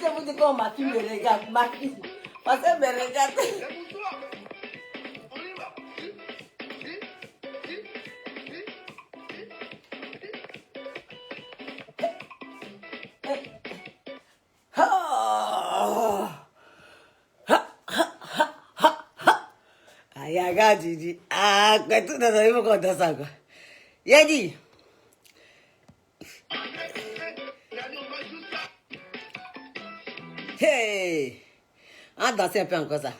C'est vous dire quand ma fille me regarde, ma fille, parce qu'elle me regarde. Ayaga Didi, ah, quand tu n'as pas compris ça quoi. Yadi. Hey, on danse un peu encore ça.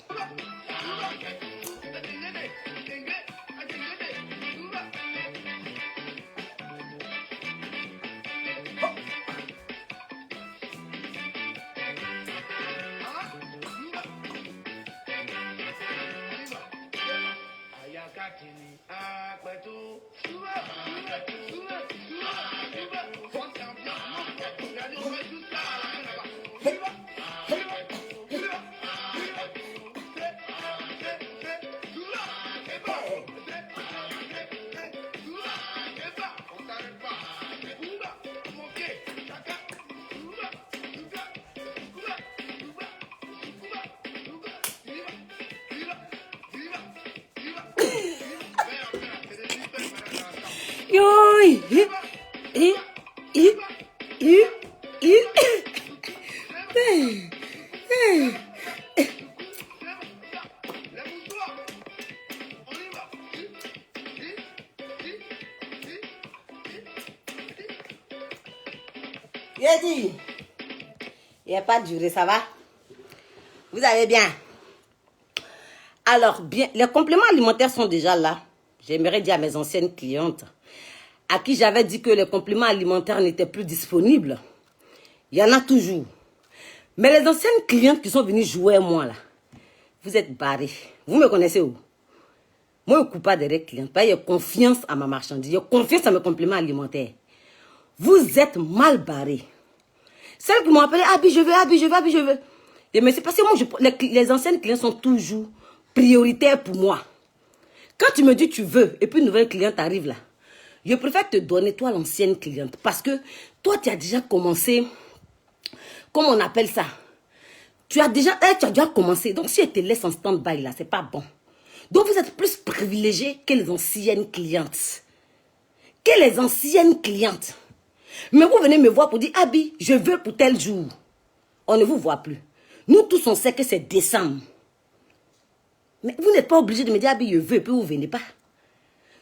Yadi, il n'y a pas de durée, ça va? Vous allez bien? Alors, bien, les compléments alimentaires sont déjà là. J'aimerais dire à mes anciennes clientes, à qui j'avais dit que les compléments alimentaires n'étaient plus disponibles. Il y en a toujours. Mais les anciennes clientes qui sont venues jouer à moi, là, vous êtes barrés. Vous me connaissez où? Moi, je ne coupe pas des clientes. J'ai confiance à ma marchandise. J'ai confiance à mes compléments alimentaires. Vous êtes mal barrés. Celles qui m'ont appelé, Abi, je veux. Et mais c'est parce que moi, les anciennes clientes sont toujours prioritaires pour moi. Quand tu me dis tu veux, et puis une nouvelle cliente arrive là, je préfère te donner, toi, l'ancienne cliente. Parce que toi, tu as déjà commencé, comment on appelle ça? Tu as déjà commencé. Donc, si elle te laisse en stand-by là, c'est pas bon. Donc, vous êtes plus privilégiés que les anciennes clientes. Mais vous venez me voir pour dire, Abi, je veux pour tel jour. On ne vous voit plus. Nous tous, on sait que c'est décembre. Mais vous n'êtes pas obligé de me dire, Abi, je veux, et puis vous ne venez pas.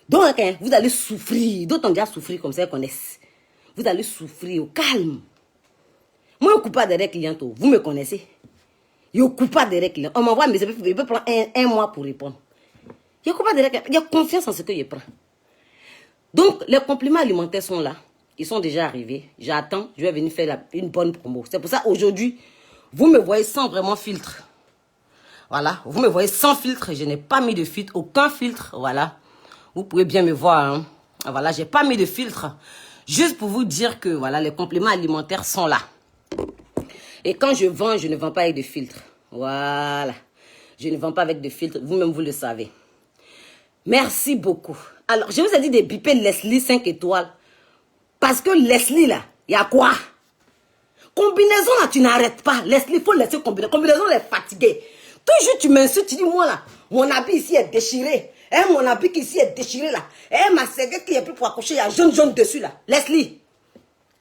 Donc, hein, vous allez souffrir. D'autres ont déjà souffert comme ça, ils connaissent. Vous allez souffrir au calme. Moi, je ne coupe pas des clients. Vous me connaissez. Je ne coupe pas des clients. On m'envoie, mais je peux prendre un mois pour répondre. Je ne coupe pas des clients. Il y a confiance en ce que je prends. Donc, les compléments alimentaires sont là. Ils sont déjà arrivés. J'attends. Je vais venir faire une bonne promo. C'est pour ça, aujourd'hui, vous me voyez sans vraiment filtre. Voilà. Vous me voyez sans filtre. Je n'ai pas mis de filtre. Aucun filtre. Voilà. Vous pouvez bien me voir. Hein. Voilà. Je n'ai pas mis de filtre. Juste pour vous dire que, voilà, les compléments alimentaires sont là. Et quand je vends, je ne vends pas avec de filtre. Voilà. Je ne vends pas avec de filtre. Vous-même, vous le savez. Merci beaucoup. Alors, je vous ai dit de biper Leslie 5 étoiles. Parce que Leslie, là, il y a quoi? Combinaison, là, tu n'arrêtes pas. Leslie, il faut laisser combinaison. Combinaison, elle est fatiguée. Toujours, tu m'insultes, tu dis, moi, là, mon habit ici est déchiré. Eh, mon habit qui ici est déchiré là. Eh, ma serviette qui est plus pour accrocher, il y a jaune dessus là. Leslie,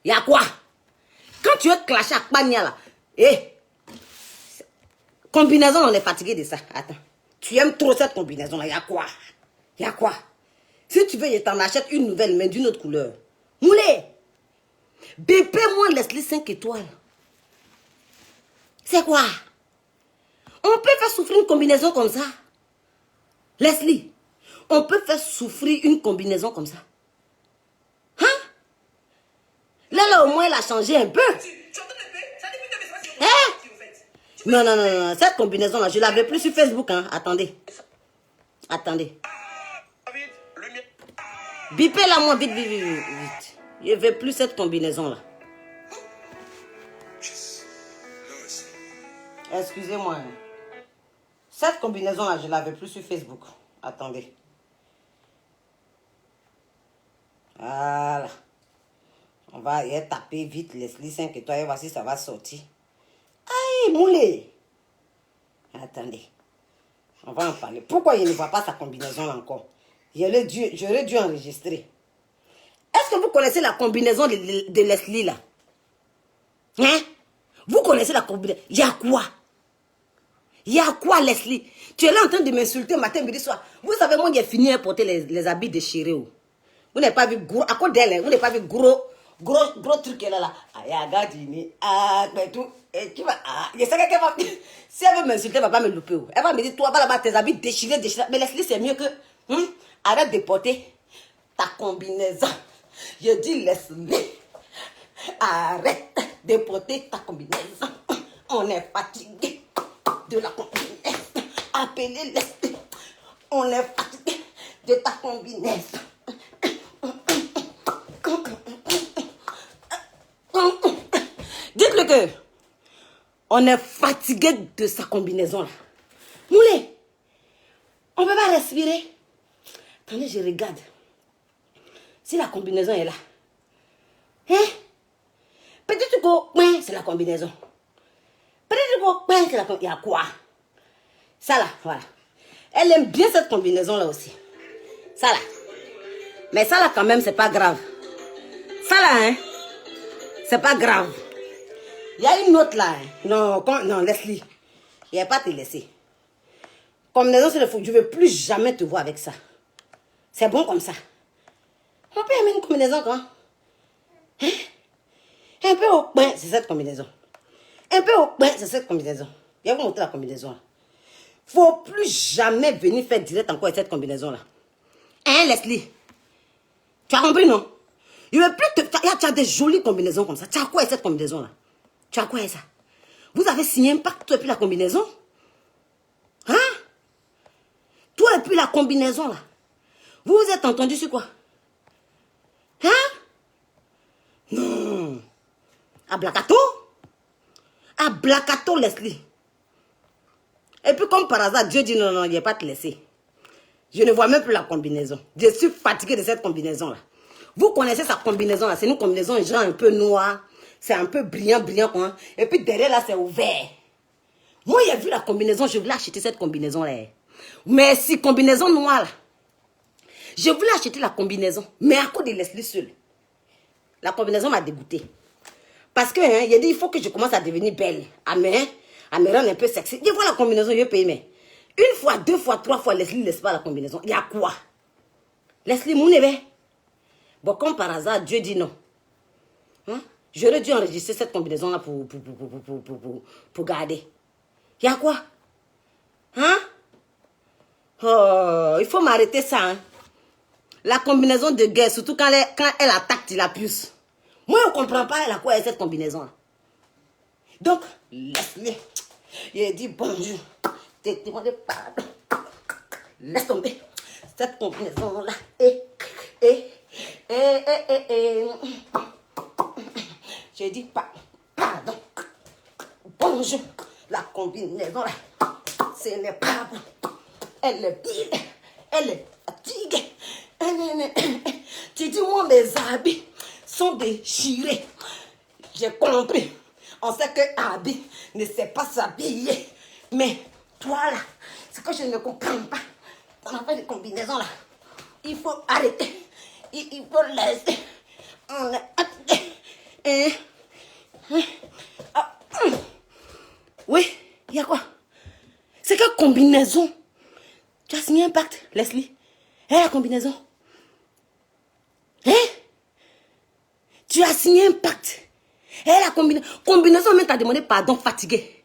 il y a quoi? Quand tu veux clasher à Pania là, eh, combinaison, on est fatigué de ça. Attends, tu aimes trop cette combinaison là, il y a quoi? Il y a quoi? Si tu veux, je t'en achète une nouvelle, mais d'une autre couleur. Moulé, BP moi Leslie 5 étoiles. C'est quoi? On peut faire souffrir une combinaison comme ça. Leslie, on peut faire souffrir une combinaison comme ça. Hein? Là, au moins, elle a changé un peu. Hein? Non. Cette combinaison-là, je l'avais plus sur Facebook. Hein. Attendez. Bipez-la, moi, vite. Je ne veux plus cette combinaison-là. Excusez-moi. Cette combinaison-là, je l'avais plus sur Facebook. Attendez. Voilà. On va y taper vite Leslie 5 étoiles et voici ça va sortir. Aïe, moulé. Attendez. On va en parler. Pourquoi il ne voit pas sa combinaison là encore? J'aurais dû enregistrer. Est-ce que vous connaissez la combinaison de Leslie là? Hein? Vous connaissez la combinaison? Il y a quoi? Il y a quoi, Leslie? Tu es là en train de m'insulter matin, midi, soir. Vous savez, moi, j'ai fini à porter les habits déchirés. Vous n'avez pas vu gros, à cause d'elle, vous n'avez pas vu gros truc là. Mais tout. Et tu vas, je sais qu'elle va, si elle veut m'insulter, elle va pas me louper. Elle va me dire, toi, là-bas, tes habits déchirés. Mais Leslie, c'est mieux que, arrête de porter ta combinaison. Je dis, Leslie, arrête de porter ta combinaison. On est fatigué de la combinaison. Appelez Leslie. On est fatigué de ta combinaison. Dites-le que on est fatigué de sa combinaison là. Moulé, on ne peut pas respirer. Attendez, je regarde. Si la combinaison est là. Hein? Peut-être que c'est la combinaison. Peut-être que c'est la combinaison. Il y a quoi? Ça là, voilà. Elle aime bien cette combinaison là aussi. Ça là. Mais ça là quand même, c'est pas grave. Ça là, hein? C'est pas grave. Il y a une autre là. Hein? Non, Leslie. Il n'y a pas te laisser. Combinaison, c'est le fou. Je ne veux plus jamais te voir avec ça. C'est bon comme ça. On peut aimer une combinaison quand? Hein? Un peu au pain, c'est cette combinaison. Un peu au pain, c'est cette combinaison. Je vais vous montrer la combinaison là. Faut plus jamais venir faire direct encore avec cette combinaison là. Hein, Leslie? Tu as compris, non? Je veux plus te... Tu as des jolies combinaisons comme ça. Tu as quoi avec cette combinaison là? Tu as quoi avec ça? Vous avez signé un pacte et puis la combinaison? Hein? Toi et puis la combinaison là. Vous vous êtes entendu sur quoi? Hein? Non. À Blakato? À Blakato, Leslie. Et puis comme par hasard, Dieu dit non, je ne vais pas te laisser. Je ne vois même plus la combinaison. Je suis fatiguée de cette combinaison là. Vous connaissez sa combinaison là. C'est une combinaison genre un peu noire. C'est un peu brillant quoi. Et puis derrière là, c'est ouvert. Moi, j'ai vu la combinaison, je voulais acheter cette combinaison là. Mais si combinaison noire là. Je voulais acheter la combinaison. Mais à cause de Leslie seul. La combinaison m'a dégoûté. Parce que, il a dit, il faut que je commence à devenir belle. À me rendre un peu sexy. Je vois la combinaison, je vais payer, mais une fois, deux fois, trois fois, Leslie ne laisse pas la combinaison. Il y a quoi? Leslie, mon éveil. Bon, comme par hasard, Dieu dit non. Hein? J'aurais dû enregistrer cette combinaison-là pour garder. Il y a quoi? Hein? Oh, il faut m'arrêter ça. Hein? La combinaison de guerre, surtout quand elle attaque la puce. Moi, je ne comprends pas elle a quoi avec cette combinaison-là. Donc, laisse-les. Il dit bonjour. T'es demandé pardon. Laisse tomber. Cette combinaison-là. J'ai dit pardon. Bonjour. La combinaison-là. Ce n'est pas bon. Elle est vide. Elle est fatiguée. Tu dis, moi, mes habits sont déchirés. J'ai compris. On sait que Abby ne sait pas s'habiller. Mais toi, là, c'est que je ne comprends pas. On a fait des combinaisons là. Il faut arrêter. Il faut laisser. On est... Oui, il y a quoi? C'est quelle combinaison? Tu as signé un pacte, Leslie? La combinaison? Tu as signé un pacte. La combinaison même t'a demandé pardon fatigué.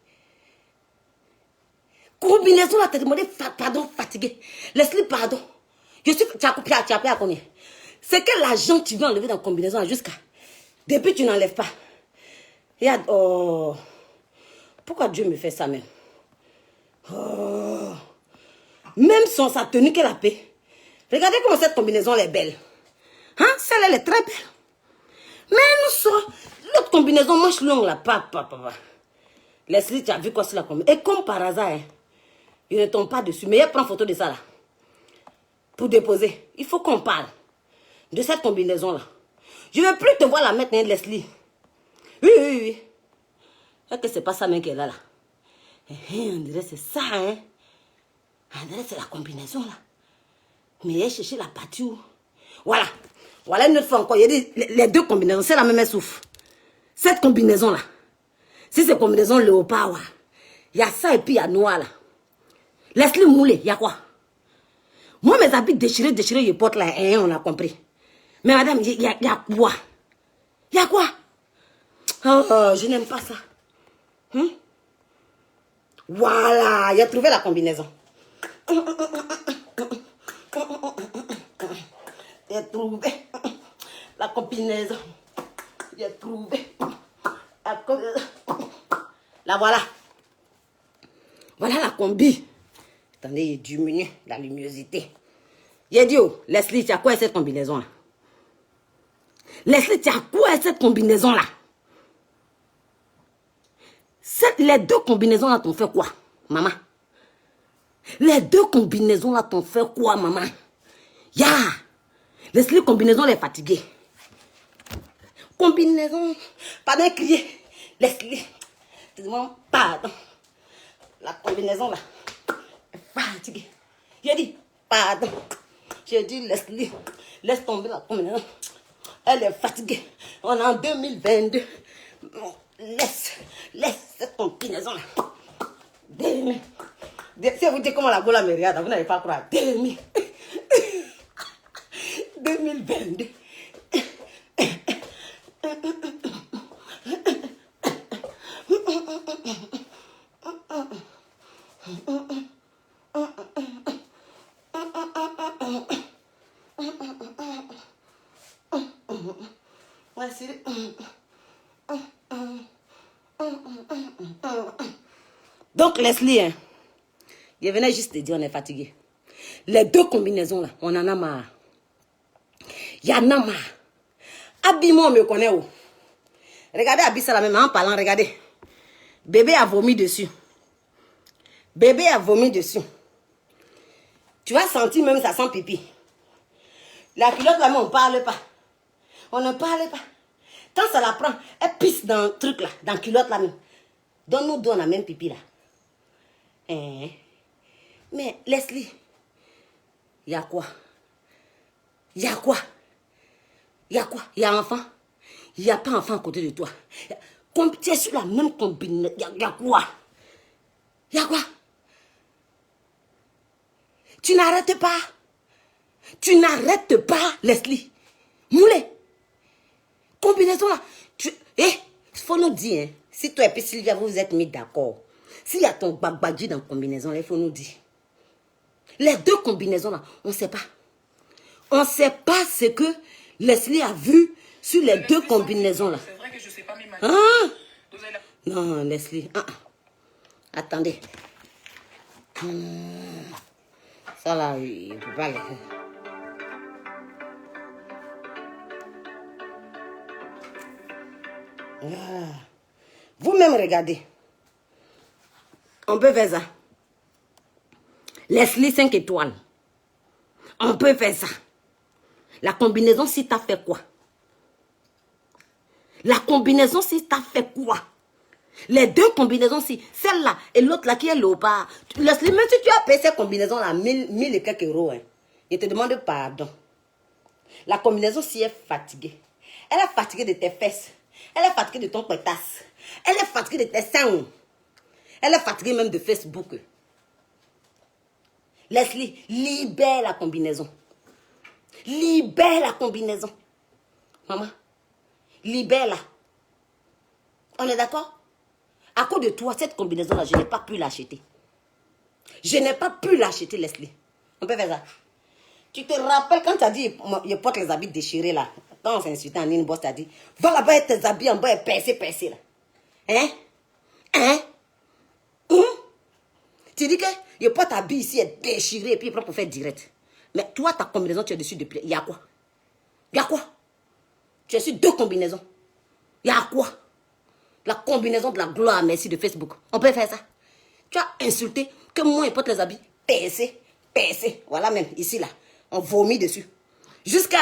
Combinaison là t'a demandé pardon fatigué. Leslie, pardon. Tu as coupé à combien? C'est quel argent tu veux enlever dans la combinaison là jusqu'à... Depuis tu n'enlèves pas. Oh... Pourquoi Dieu me fait ça même? Oh. Même sans sa tenue qu'elle a paix. Regardez comment cette combinaison elle est belle. Hein? Celle-là elle est très belle. Mais nous sommes... L'autre combinaison manche longue là. Papa. Leslie, tu as vu quoi sur la combinaison? Et comme par hasard, hein, il ne tombe pas dessus. Mais elle prend photo de ça là. Pour déposer. Il faut qu'on parle de cette combinaison là. Je ne veux plus te voir la mettre, hein, Leslie. Oui. Est-ce que c'est pas ça même qu'elle a là? On dirait c'est ça, hein? On dirait c'est la combinaison là. Mais elle cherche la partie où? Voilà une autre fois encore. Il y a les deux combinaisons, c'est la même souffle. Cette combinaison là. Si c'est combinaison léopard, il y a ça et puis il y a noir là. Laisse-le mouler, il y a quoi? Moi mes habits déchirés, je porte là, hein, on a compris. Mais madame, il y a quoi? Il y a quoi? Oh, je n'aime pas ça. Voilà, il a trouvé la combinaison. Il a trouvé la combinaison. Il a trouvé la combinaison. La voilà. Voilà la combi. Attendez, il diminue la luminosité. Il a dit, oh, Leslie, tu as quoi cette combinaison là? Leslie, tu as quoi cette combinaison là? Les deux combinaisons là t'ont fait quoi, maman? Les deux combinaisons là t'ont fait quoi, maman? Leslie, combinaison, elle est fatiguée. Combinaison, pardon, crier. Leslie, pardon. La combinaison là est fatiguée. J'ai dit, pardon. J'ai dit, Leslie, laisse tomber la combinaison. Elle est fatiguée. On est en 2022. Laisse cette combinaison là. Si vous dites comment la gola me regarde, vous n'avez pas croire. 2022. Donc Leslie, hein, je venais juste te dire, on est fatigué. Les deux combinaisons là, on en a marre. Il y en a marre. Abi, moi, on me connaît où? Regardez Abi, ça la même en parlant, regardez. Bébé a vomi dessus. Bébé a vomi dessus. Tu vas sentir même ça sent pipi. La culotte là, mais on ne parle pas. On ne parle pas. Quand ça la prend, elle pisse dans le truc là, dans la culotte là même. Donne-nous donne la même pipi là. Mais Leslie, il y a quoi? Il y a quoi? Il y a quoi? Il y a enfant? Il n'y a pas enfant à côté de toi. Comme tu es sur la même combinaison, il y a quoi? Il y a quoi? Tu n'arrêtes pas. Tu n'arrêtes pas, Leslie. Moulé. Combinaison là. Il faut nous dire, hein, si toi et puis Sylvia, vous vous êtes mis d'accord. S'il y a ton bagbadji dans la combinaison là, il faut nous dire. Les deux combinaisons là, on ne sait pas. On ne sait pas ce que Leslie a vu sur les deux combinaisons là. C'est vrai que je ne sais pas m'imaginer. Non, Leslie. Attendez. Ça là, il ne peut pas le faire. Vous-même regardez. On peut faire ça. Leslie 5 étoiles. On peut faire ça. La combinaison, si t'as fait quoi? La combinaison, si t'as fait quoi? Les deux combinaisons-ci, celle-là et l'autre là qui est léopard. Leslie, même si tu as payé ces combinaisons-là 1000 et quelques euros, hein, je te demande pardon. La combinaison-ci est fatiguée. Elle est fatiguée de tes fesses. Elle est fatiguée de ton pétasse. Elle est fatiguée de tes seins. Elle est fatiguée même de Facebook. Leslie, libère la combinaison. Libère la combinaison. Maman, libère-la. On est d'accord? À cause de toi, cette combinaison-là, je n'ai pas pu l'acheter. Je n'ai pas pu l'acheter, Leslie. On peut faire ça. Tu te rappelles quand tu as dit, je porte les habits déchirés là. Quand on s'est insulté en inbox, tu as dit, va là-bas et tes habits en bas et percé là. Hein? Hein? Tu dis que je porte habits ici et déchiré et puis il prend pour faire direct. Mais toi, ta combinaison, tu es dessus depuis. Il y a quoi? Il y a quoi? Tu es sur deux combinaisons. Il y a quoi? La combinaison de la gloire, merci de Facebook. On peut faire ça. Tu as insulté que moi, il porte les habits percé. Voilà même, ici là. On vomit dessus. Jusqu'à,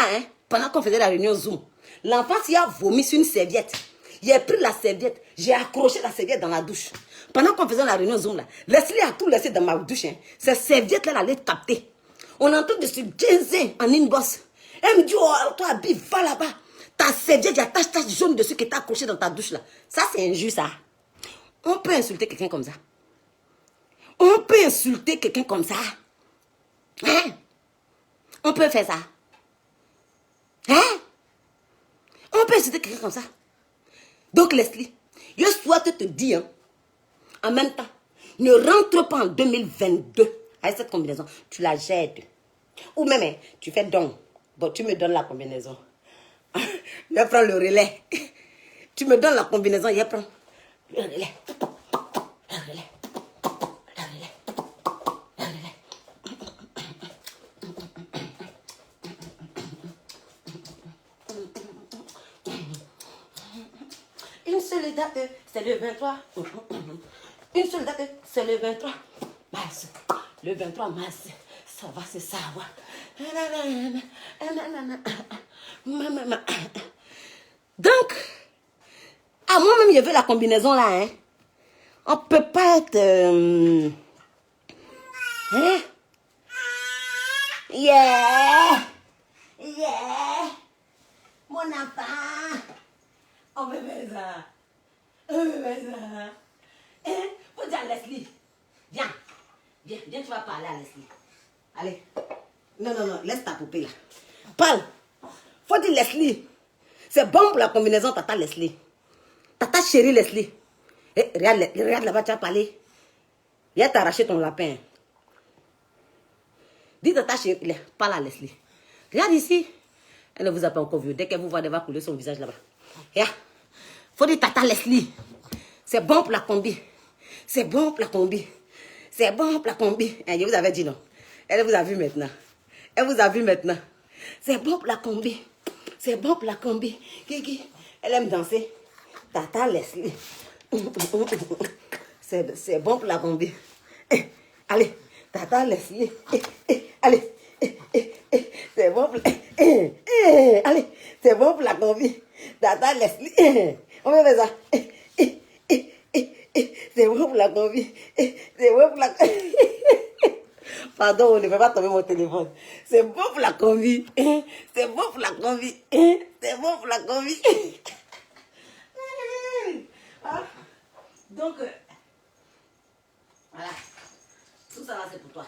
pendant qu'on faisait la réunion Zoom, l'enfant s'y a vomi sur une serviette. Il a pris la serviette, j'ai accroché la serviette dans la douche. Pendant qu'on faisait la réunion Zoom là, Leslie a tout laissé dans ma douche. Cette serviette là, elle allait capter. On est en train de se gêner en inbox. Elle me dit, oh, toi, Abi, va là-bas. Ta serviette, il y a tache jaune dessus qui est accroché dans ta douche là. Ça, c'est injuste, ça. On peut insulter quelqu'un comme ça. On peut insulter quelqu'un comme ça. Hein? On peut faire ça. Hein? On peut insulter quelqu'un comme ça. Donc, Leslie, je souhaite te dire, en même temps, ne rentre pas en 2022 avec cette combinaison. Tu la jettes. Ou même, tu fais don. Bon, tu me donnes la combinaison. Je prends le relais. Tu me donnes la combinaison, je prends le relais. Une seule date, c'est le 23. Une seule date, c'est le 23 mars. Le 23 mars, ça va se savoir. Donc, à moi-même, je veux la combinaison là. On ne peut pas être... Yeah! Mon enfant! On veut faire ça. Faut dire à Leslie. Viens, tu vas parler à Leslie. Allez. Non, laisse ta poupée là. Parle. Faut dire Leslie. C'est bon pour la combinaison, tata Leslie. Tata chérie Leslie. Regarde là-bas, tu vas parler. Viens t'arracher ton lapin. Dis tata chérie, parle à Leslie. Regarde ici. Elle ne vous a pas encore vu. Dès qu'elle vous voit, elle va couler son visage là-bas. Regarde. Faut dire tata Leslie. C'est bon pour la combi. C'est bon pour la combi. C'est bon pour la combi. Je vous avais dit non. Elle vous a vu maintenant. C'est bon pour la combi. C'est bon pour la combi. Kiki, elle aime danser. Tata Leslie. C'est bon pour la combi. Allez, tata Leslie. Allez. C'est bon pour la... Allez, c'est bon pour la combi. Tata Leslie. On va faire ça. C'est bon pour la combi. C'est bon pour la... Pardon, on ne peut pas tomber mon téléphone. C'est bon pour la combi. C'est bon pour la combi. C'est bon pour la combi. Donc, voilà. Tout ça là, c'est pour toi.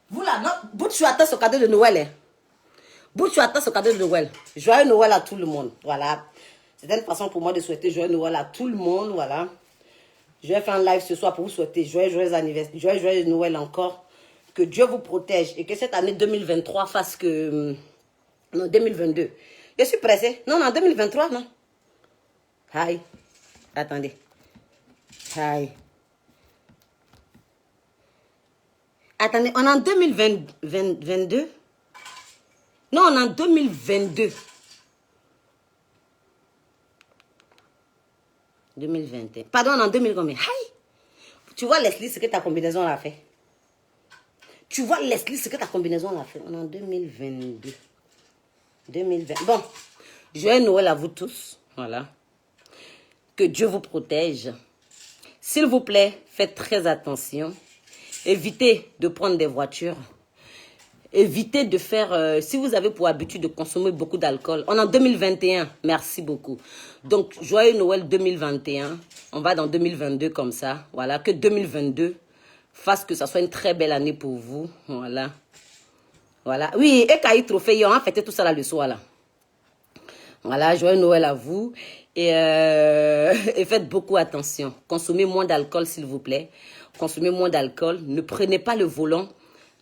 Vous là, non, vous tu attends ce cadeau de Noël. Vous tu attends ce cadeau de Noël. Joyeux Noël à tout le monde. Voilà. C'est une façon pour moi de souhaiter joyeux Noël à tout le monde. Voilà. Je vais faire un live ce soir pour vous souhaiter joyeux anniversaire, joyeux Noël encore. Que Dieu vous protège et que cette année 2023 fasse que... Non, 2022. Je suis pressée. Non, 2023, non. Aïe. Attendez. Aïe. Attendez, on est en 2022. Non, on est en 2022. 2021. Pardon, on est en 2000 combien? Aïe. Tu vois, Leslie, ce que ta combinaison a fait. Tu vois, Leslie, ce que ta combinaison a fait. On est en 2022. 2020. Bon, Joyeux Noël à vous tous. Voilà. Que Dieu vous protège. S'il vous plaît, faites très attention. Évitez de prendre des voitures. Évitez de faire... si vous avez pour habitude de consommer beaucoup d'alcool. On est en 2021. Merci beaucoup. Donc, joyeux Noël 2021. On va dans 2022 comme ça. Voilà. Que 2022 fasse que ça soit une très belle année pour vous. Voilà. Voilà. Oui, et Kaï Trophée, on a fêté tout ça là le soir là. Voilà, joyeux Noël à vous. Et faites beaucoup attention. Consommez moins d'alcool, s'il vous plaît. Consommez moins d'alcool. Ne prenez pas le volant.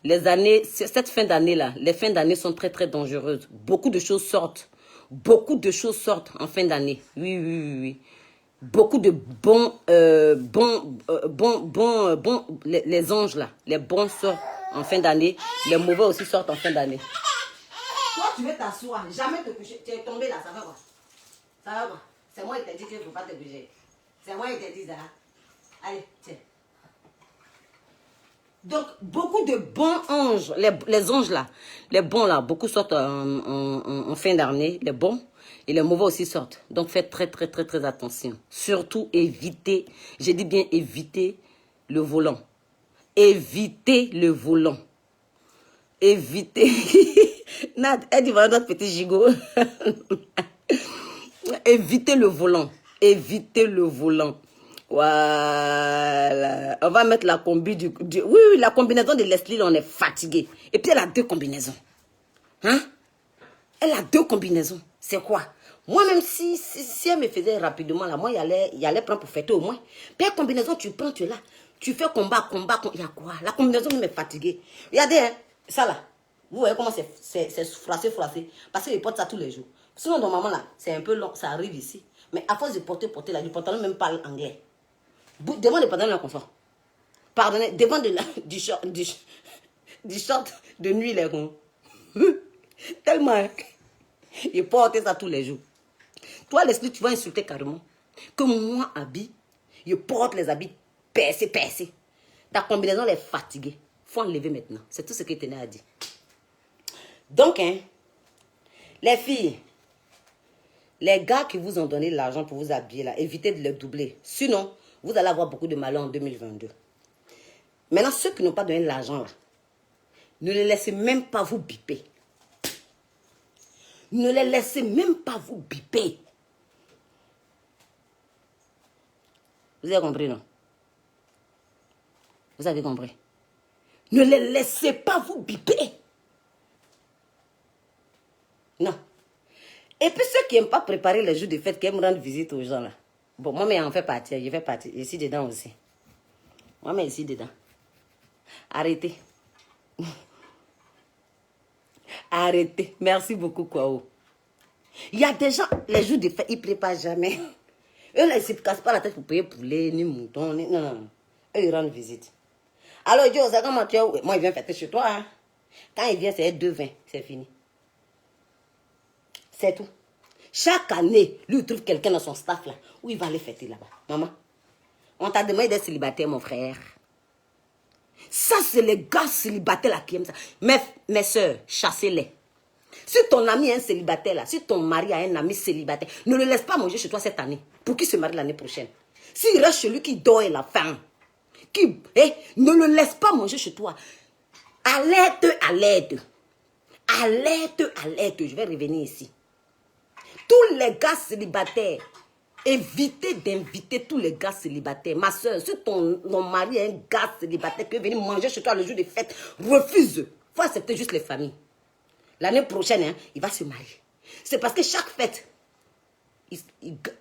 Les années, cette fin d'année-là, les fins d'année sont très, très dangereuses. Beaucoup de choses sortent. Beaucoup de choses sortent en fin d'année. Oui, oui, oui, oui. Beaucoup de les anges là. Les bons sortent en fin d'année. Les mauvais aussi sortent en fin d'année. Toi, tu veux t'asseoir, jamais te coucher. Tu es tombé là, ça va quoi? Ça va quoi? C'est moi qui t'ai dit qu'il ne faut pas te bouger. C'est moi qui t'ai dit ça. Allez, tiens. Donc, beaucoup de bons anges, les anges là, les bons là, beaucoup sortent en fin d'année, les bons, et les mauvais aussi sortent. Donc, faites très, très, très, très attention. Surtout, évitez, j'ai dit bien évitez le volant. Évitez le volant. Évitez. Nad, elle dit voilà notre petit gigot. Évitez le volant. Évitez le volant. Voilà. On va mettre la combi du... Oui, la combinaison de Leslie, on est fatigué. Et puis elle a 2 combinaisons. Hein? Elle a 2 combinaisons. C'est quoi? Moi-même, si elle me faisait rapidement, là, moi, il allait prendre pour fêter au moins. Puis la combinaison, tu prends, tu es là. Tu fais combat. Il y a quoi? La combinaison me fatiguée. Regardez, hein, ça là. Vous voyez comment c'est froissé. Parce qu'il porte ça tous les jours. Sinon, normalement, là, c'est un peu long, ça arrive ici. Mais à force de porter là, du pantalon même parle anglais. Devant le pantalon, le confort. Pardonnez, devant du short de nuit, les gars. Tellement, il porte ça tous les jours. Toi, Leslie, tu vas insulter carrément. Que moi, habit, je porte les habits percés. Ta combinaison est fatiguée. Faut enlever maintenant. C'est tout ce que tenais à dire. Donc, hein, les filles, les gars qui vous ont donné l'argent pour vous habiller, là, évitez de le doubler. Sinon, vous allez avoir beaucoup de malheur en 2022. Maintenant, ceux qui n'ont pas donné l'argent, là, ne les laissez même pas vous biper. Ne les laissez même pas vous biper. Vous avez compris, non? Vous avez compris? Ne les laissez pas vous biper. Non. Et puis ceux qui n'aiment pas préparer les jours de fête, qui aiment rendre visite aux gens là. Bon, moi, mais en fait partie, je fais partie. Je suis dedans aussi. Moi, mais ici dedans. Arrêtez. Arrêtez. Merci beaucoup, Kwao. Il y a des gens, les jours de fête, ils ne préparent jamais. Eux, là, ils ne se cassent pas la tête pour payer poulet, ni mouton, ni... Non. Eux, ils rendent visite. Alors, Dieu, ça comment tu es? Moi, il vient fêter chez toi. Hein? Quand il vient, c'est 2 vins. C'est fini. C'est tout. Chaque année, lui, il trouve quelqu'un dans son staff, là, où il va aller fêter là-bas. Maman, on t'a demandé d'être célibataire, mon frère. Ça, c'est les gars célibataires là qui aiment ça. Mes soeurs, chassez-les. Si ton ami est un célibataire là, si ton mari a un ami célibataire, ne le laisse pas manger chez toi cette année. Pour qu'il se marie l'année prochaine. S'il reste chez lui qui dort et la faim, ne le laisse pas manger chez toi. Alerte. Je vais revenir ici. Tous les gars célibataires, évitez d'inviter tous les gars célibataires. Ma soeur, si ton mari est un gars célibataire qui veut venir manger chez toi le jour de fête, refuse. Il faut accepter juste les familles. L'année prochaine, hein, il va se marier. C'est parce que chaque fête,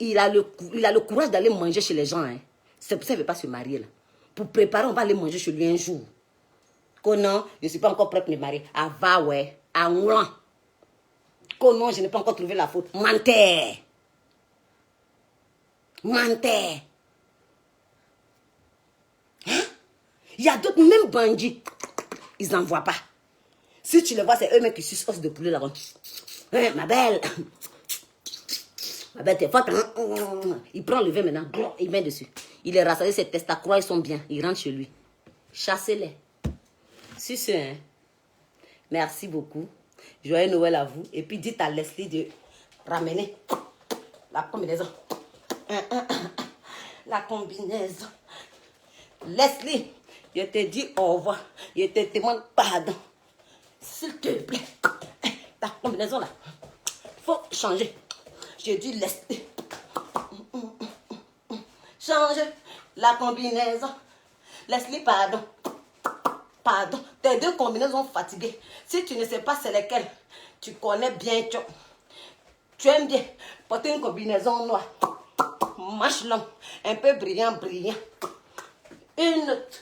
il a le courage d'aller manger chez les gens. Hein. C'est pour ça qu'il ne veut pas se marier. Là. Pour préparer, on va aller manger chez lui un jour. Que non, je ne suis pas encore prête à me marier. Ah va, ouais. Ah, non. Que non, je n'ai pas encore trouvé la faute. Menteur. Hein? Il y a d'autres, même bandits, ils n'en voient pas. Si tu les vois, c'est eux-mêmes qui sucent os de poulet là-bas. Hein, ma belle. Ma belle, t'es forte, hein? Il prend le vin maintenant, il met dessus. Il est rassaillé, ses testacroix, ils sont bien. Il rentre chez lui. Chassez-les. C'est ça, hein? Merci beaucoup. Joyeux Noël à vous. Et puis dites à Leslie de ramener la combinaison. La combinaison. Leslie, je te dis au revoir. Je te demande pardon. S'il te plaît. Ta combinaison là. Faut changer. Je dis Leslie. Change la combinaison. Leslie, pardon. Pardon. Tes deux combinaisons fatiguées. Si tu ne sais pas c'est lesquelles, tu connais bien. Tu aimes bien porter une combinaison noire. Manche longue. Un peu brillant. Une autre.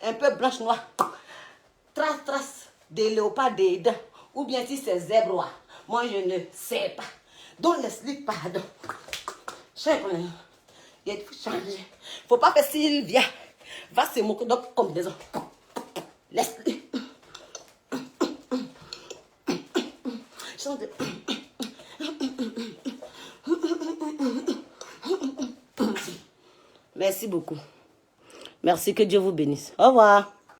Un peu blanche noire. Trace de léopard dedans. Ou bien si c'est zèbre. Moi je ne sais pas. Donc Leslie, pardon. Il faut changer. Faut pas que Sylvia va se moquer de combinaison. Leslie. Change. Merci beaucoup. Merci, que Dieu vous bénisse. Au revoir.